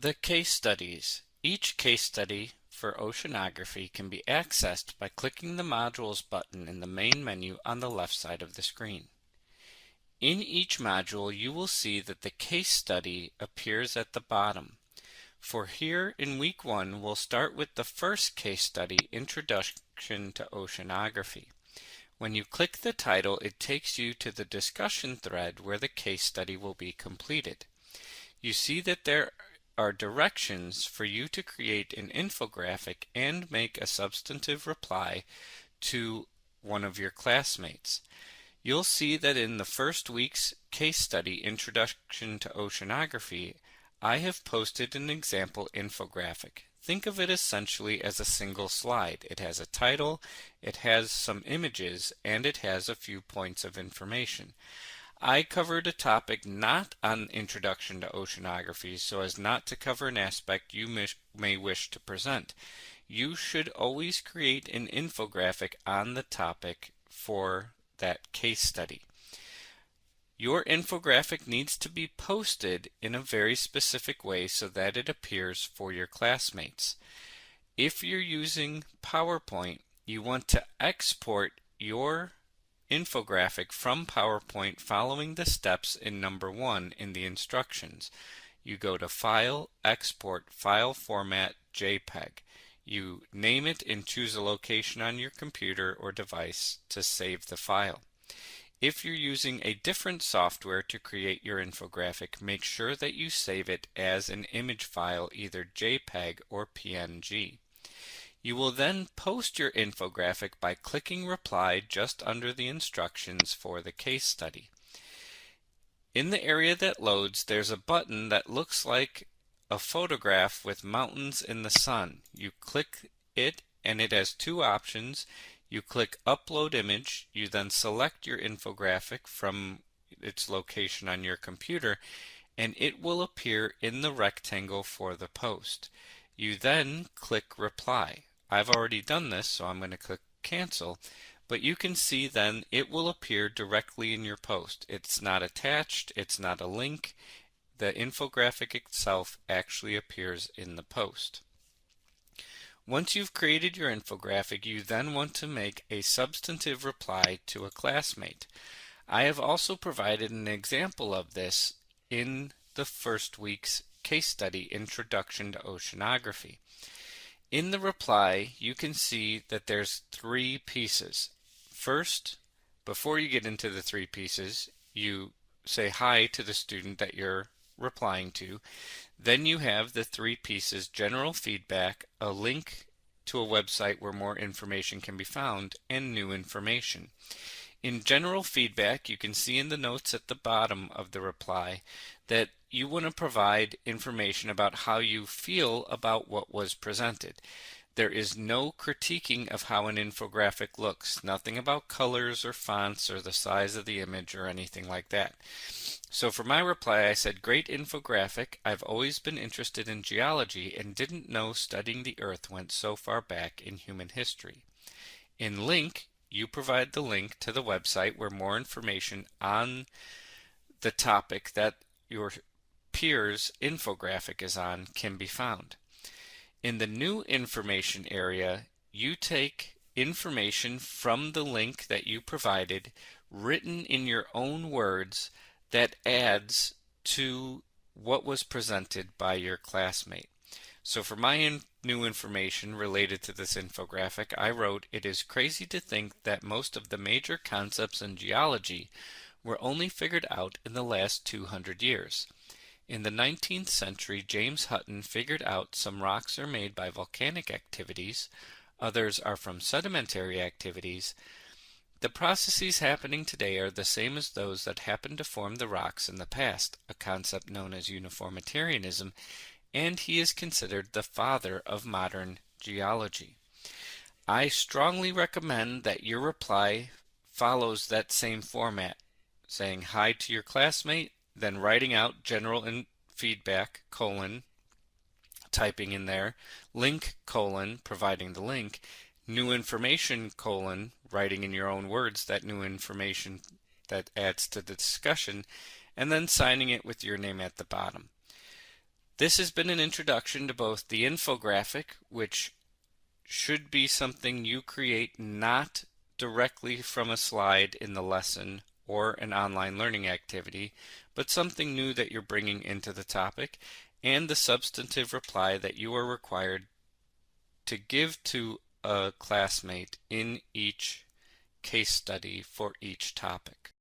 The case studies. Each case study for oceanography can be accessed by clicking the Modules button in the main menu on the left side of the screen. In each module, you will see that the case study appears at the bottom. For here in week 1, we'll start with the first case study, Introduction to Oceanography. When you click the title, it takes you to the discussion thread where the case study will be completed. You see that there are directions for you to create an infographic and make a substantive reply to one of your classmates. You'll see that in the first week's case study, Introduction to Oceanography, I have posted an example infographic. Think of it essentially as a single slide. It has a title, it has some images, and it has a few points of information. I covered a topic not on Introduction to Oceanography so as not to cover an aspect you may wish to present. You should always create an infographic on the topic for that case study. Your infographic needs to be posted in a very specific way so that it appears for your classmates. If you're using PowerPoint, you want to export your infographic from PowerPoint following the steps in number 1 in the instructions. You go to File, Export, File Format, JPEG. You name it and choose a location on your computer or device to save the file. If you're using a different software to create your infographic, make sure that you save it as an image file, either JPEG or PNG. You will then post your infographic by clicking Reply just under the instructions for the case study. In the area that loads, there's a button that looks like a photograph with mountains in the sun. You click it and it has two options. You click Upload Image, you then select your infographic from its location on your computer, and it will appear in the rectangle for the post. You then click Reply. I've already done this, so I'm going to click Cancel, but you can see then it will appear directly in your post. It's not attached, it's not a link. The infographic itself actually appears in the post. Once you've created your infographic, you then want to make a substantive reply to a classmate. I have also provided an example of this in the first week's case study, Introduction to Oceanography. In the reply, you can see that there's 3 pieces. First, before you get into the 3 pieces, you say hi to the student that you're replying to. Then you have the 3 pieces: general feedback, a link to a website where more information can be found, and new information. In general feedback, you can see in the notes at the bottom of the reply that you want to provide information about how you feel about what was presented. There is no critiquing of how an infographic looks, nothing about colors or fonts or the size of the image or anything like that. So for my reply, I said, "Great infographic. I've always been interested in geology and didn't know studying the Earth went so far back in human history." In link, you provide the link to the website where more information on the topic that your peer's infographic is on can be found. In the new information area, you take information from the link that you provided, written in your own words, that adds to what was presented by your classmate. So for my new information related to this infographic, I wrote, "It is crazy to think that most of the major concepts in geology were only figured out in the last 200 years. In the 19th century, James Hutton figured out some rocks are made by volcanic activities, others are from sedimentary activities. The processes happening today are the same as those that happened to form the rocks in the past, a concept known as uniformitarianism, and he is considered the father of modern geology." I strongly recommend that your reply follows that same format, saying hi to your classmate, then writing out general feedback, typing in there, link, providing the link, new information, writing in your own words that new information that adds to the discussion, and then signing it with your name at the bottom. This has been an introduction to both the infographic, which should be something you create not directly from a slide in the lesson or an online learning activity, but something new that you're bringing into the topic, and the substantive reply that you are required to give to a classmate in each case study for each topic.